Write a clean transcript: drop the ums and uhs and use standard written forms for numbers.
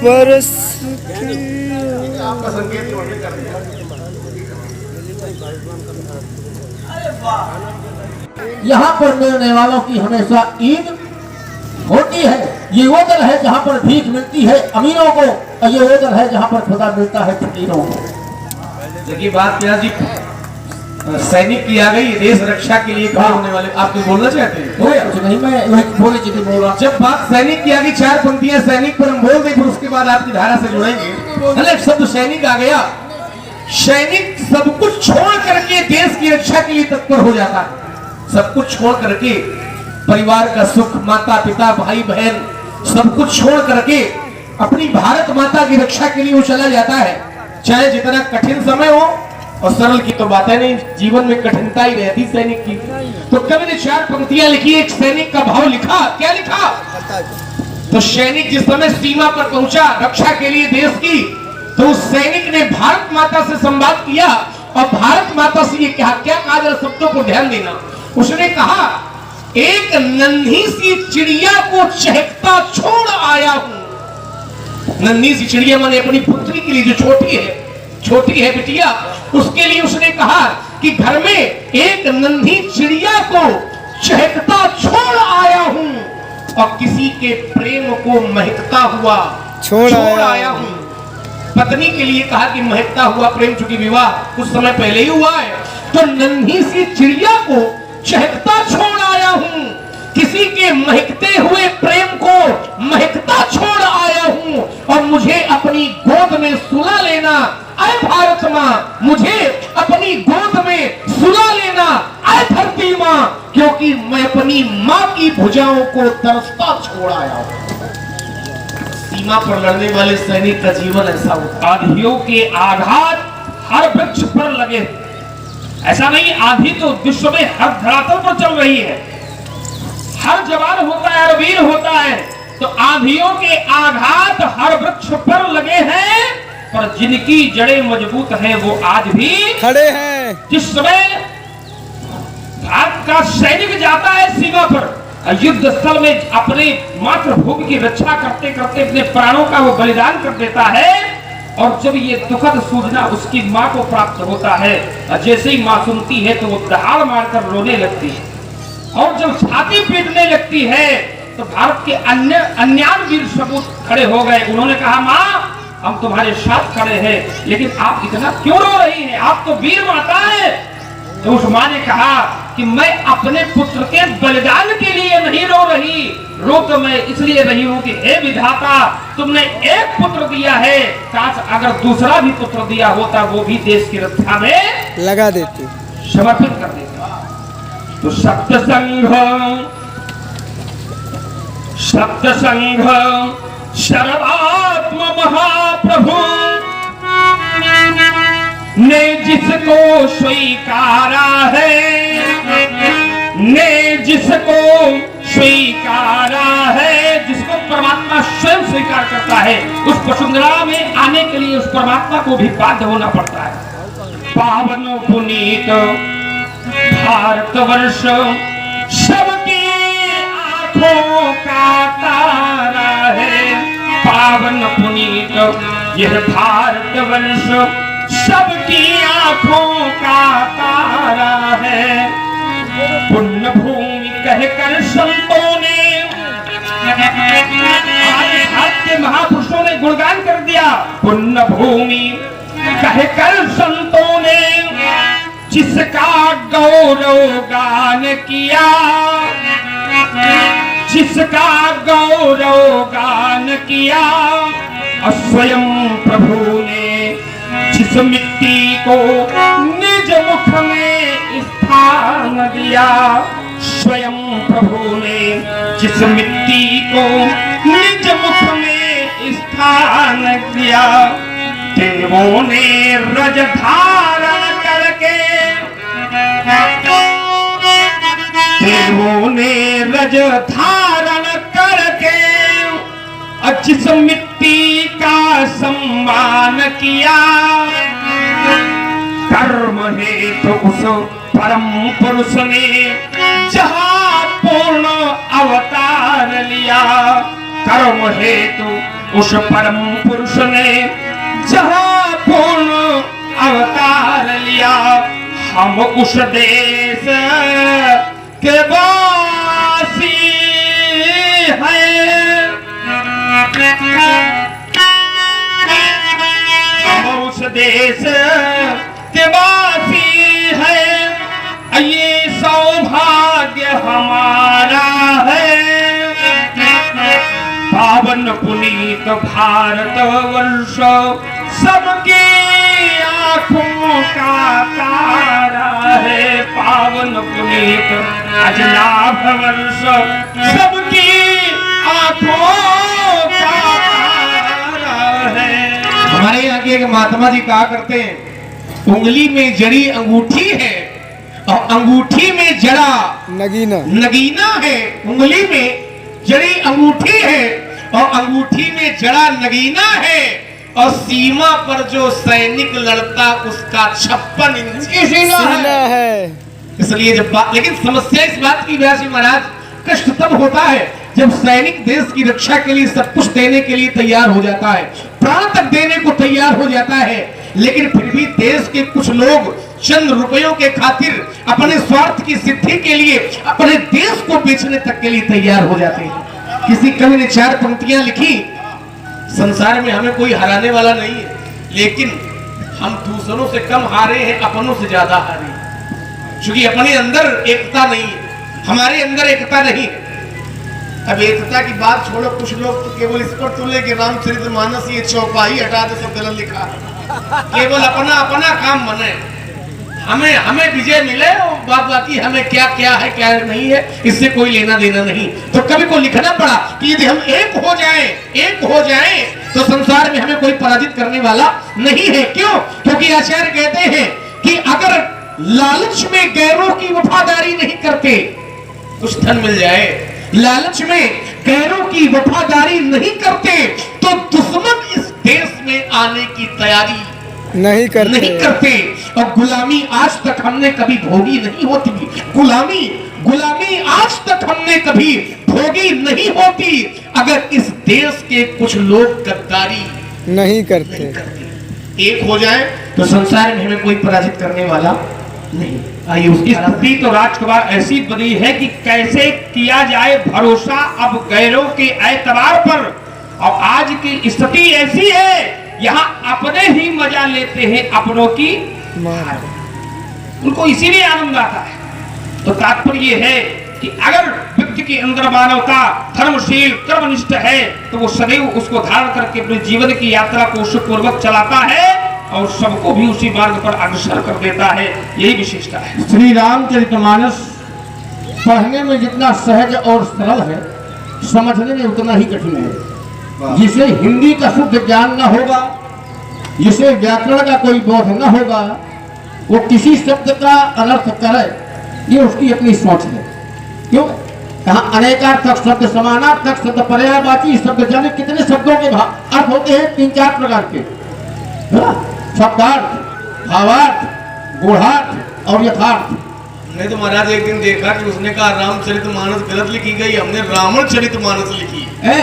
बरस आपका संकेत यहाँ पर मिलने वालों की हमेशा ईद होती है। ये वो दल है जहाँ पर भीख मिलती है अमीरों को, और ये वो दल है जहाँ पर खुदा मिलता है फकीरों को। देखिए बात क्या जी, सैनिक की आ गई, देश रक्षा के लिए खड़े होने वाले। आप कुछ बोलना चाहते हैं? कुछ नहीं, मैं बोले जी बोल रहा। जब बात सैनिक की आ गई, 4 पंक्तियां सैनिक पर हम बोल दें, फिर उसके बाद आपकी धारा से जुड़ेंगे। एक शब्द सैनिक आ गया। सैनिक सब कुछ छोड़ करके देश की रक्षा के लिए तत्पर हो जाता है। सब कुछ छोड़ करके, परिवार का सुख, माता पिता भाई बहन सब कुछ छोड़ करके अपनी भारत माता की रक्षा के लिए वो चला जाता है। चाहे जितना कठिन समय हो, और सरल की तो बात है नहीं, जीवन में कठिनता ही रहती सैनिक की। तो कवि ने 4 पंक्तियां लिखी, एक सैनिक का भाव लिखा। क्या लिखा? तो सैनिक जिस समय सीमा पर पहुंचा रक्षा के लिए देश की, तो उस सैनिक ने भारत माता से संवाद किया, और भारत माता से ये कहा, क्या कहा, जरा शब्दों को ध्यान देना। उसने कहा, एक नन्ही सी चिड़िया को चहकता छोड़ आया हूं। नन्ही सी चिड़िया माने अपनी पुत्री के लिए, जो छोटी है बिटिया, उसके लिए उसने कहा कि घर में एक नन्ही चिड़िया को चहकता छोड़ आया हूं, और किसी के प्रेम को महकता हुआ छोड़ आया हूं। पत्नी के लिए कहा कि महकता हुआ प्रेम, चूंकि विवाह कुछ समय पहले ही हुआ है, तो नन्ही सी चिड़िया को चहकता छोड़ आया हूं, किसी के महकते हुए प्रेम को महकता छोड़ आया हूं, और मुझे अपनी गोद में सुला लेना, ऐ भारत माँ, मुझे अपनी गोद में सुला लेना, ऐ धरती माँ, क्योंकि मैं अपनी माँ की भुजाओं को तरसता छोड़ आया हूं। सीमा पर लड़ने वाले सैनिक का जीवन ऐसा होता। आंधियों के आघात हर वृक्ष पर लगे। ऐसा नहीं, आंधी तो विश्व में हर धरातल पर चल रही है। हर जवान होता है, हर वीर होता है। तो आंधियों के आघात हर वृक्ष पर लगे हैं, पर जिनकी जड़ें मजबूत हैं वो आज भी खड़े हैं। जिस समय भारत का सैनिक जाता है सीमा पर, युद्ध स्थल में अपने मातृभूमि की रक्षा करते करते अपने प्राणों का वो बलिदान कर देता है, और जब ये दुखद सूचना उसकी माँ को प्राप्त होता है, जैसे ही माँ सुनती है तो वो दहाड़ मारकर रोने लगती है, और जब छाती पीटने लगती है, तो भारत के अन्य वीर सपूत खड़े हो गए। उन्होंने कहा, माँ हम तुम्हारे साथ खड़े हैं, लेकिन आप इतना क्यों रो रही हैं? आप तो वीर माता है। तो उस माँ ने कहा कि मैं अपने पुत्र के बलिदान के लिए नहीं रो रही, रो तो मैं इसलिए रही हूँ कि हे विधाता, तुमने एक पुत्र दिया है, काश अगर दूसरा भी पुत्र दिया होता, वो भी देश की रक्षा में लगा देते, समर्पित कर देता। तो सप्तसंघ सर्वात्म महाप्रभु ने जिसको स्वीकारा है, जिसको परमात्मा स्वयं स्वीकार करता है, उस वसुंधरा में आने के लिए उस परमात्मा को भी बाध्य होना पड़ता है। पावन पुनीत भारतवर्ष सबकी आंखों का तारा है। पावन पुनीत यह भारतवर्ष सबकी आंखों का तारा है। पुण्य भूमि कहकर संतों ने, भारत के महापुरुषों ने गुणगान कर दिया। पुण्य भूमि कहकर संतों ने जिसका गौरव गान किया, जिसका गौरव गान किया, और स्वयं प्रभु ने जिस मिट्टी को निज मुख में स्थान दिया, स्वयं प्रभु ने जिस मिट्टी को निज मुख में स्थान दिया, देवों ने रज धारण करके, देवों ने रज धारण करके, जिस मिट्टी का सम्मान किया, कर्म हेतु उस परम पुरुष ने जहाँ पूर्ण अवतार लिया। कर्म हेतु उस परम पुरुष ने जहां पूर्ण अवतार लिया, हम उस देश के वासी हैं, हम उस देश के वासी हैं, ये सौभाग्य हमारा है। पावन पुनीत भारत वर्ष सबकी आंखों का तारा है, पावन पुनीत अजनाभ वर्ष सबकी आंखों का तारा है। हमारे यहाँ के एक महात्मा जी कहा करते हैं, उंगली में जड़ी अंगूठी है और अंगूठी में जड़ा नगीना है। उंगली में जड़ी अंगूठी है और अंगूठी में जड़ा नगीना है, और सीमा पर जो सैनिक लड़ता उसका 56 इंच की सीना है। इसलिए जब बात, लेकिन समस्या इस बात की व्यासी महाराज, कष्ट तब होता है जब सैनिक देश की रक्षा के लिए सब कुछ देने के लिए तैयार हो जाता है, प्राण तक देने को तैयार हो जाता है, लेकिन फिर भी देश के कुछ लोग चंद रुपयों के खातिर अपने स्वार्थ की सिद्धि के लिए अपने देश को बेचने तक के लिए तैयार हो जाते हैं। किसी कवि ने 4 पंक्तियां लिखी, संसार में हमें कोई हराने वाला नहीं है, लेकिन हम दूसरों से कम हारे हैं, अपनों से ज्यादा हारे हैं, क्योंकि अपने अंदर एकता नहीं है, हमारे अंदर एकता नहीं है। अब एकता की बात छोड़ो, कुछ लोग तो केवल इस पर तुले कि रामचरितमानस ये चौपाई हटा दे, सब गलत लिखा है, केवल अपना अपना काम बने, हमें विजय मिले और बाकी हमें क्या क्या है क्या नहीं है इससे कोई लेना देना नहीं। तो कवि को लिखना पड़ा कि यदि हम एक हो जाएं तो संसार में हमें कोई पराजित करने वाला नहीं है। क्यों? क्योंकि आचार्य कहते हैं कि अगर लालच में गैरों की वफादारी नहीं करते, कुछ धन मिल जाए, लालच में गैरों की वफादारी नहीं करते तो दुश्मन इस देश में आने की तैयारी नहीं करते। और गुलामी आज तक हमने कभी भोगी नहीं होती, गुलामी आज तक हमने कभी भोगी नहीं होती अगर इस देश के कुछ लोग गद्दारी नहीं करते। एक हो जाए तो संसार में हमें कोई पराजित करने वाला नहीं। आइए उसकी स्थिति तो राजकुमार ऐसी बनी है कि कैसे किया जाए भरोसा अब गैरों के एतबार पर, और आज की स्थिति ऐसी है यहाँ अपने ही मजा लेते हैं अपनों की मार, उनको इसीलिए आनंद आता है। तो तात्पर्य ये है कि अगर व्यक्ति के अंदर मानवता, धर्मशील, कर्मनिष्ठ है तो वो सदैव उसको धारण करके अपने जीवन की यात्रा को सुखपूर्वक चलाता है और सबको भी उसी मार्ग पर अग्रसर कर देता है। यही विशेषता है। श्री रामचरितमानस पढ़ने में जितना सहज और सरल है, समझने में उतना ही कठिन है। जिसे हिंदी का शुद्ध ज्ञान न होगा, जिसे व्याकरण का कोई बोध न होगा, वो किसी शब्द का अनर्थ करे, ये उसकी अपनी सोच है। क्यों? कहाँ अनेकार्थक शब्द, समानार्थक शब्द, पर्यायवाची शब्द, जाने कितने शब्दों के अर्थ होते हैं, 3-4 प्रकार के, शब्दार्थ, भावार्थ, गूढ़ार्थ और यथार्थ। नहीं तो महाराज एक दिन देखा कि उसने कहा रामचरितमानस गलत लिखी गई, हमने रावणचरितमानस लिखी है।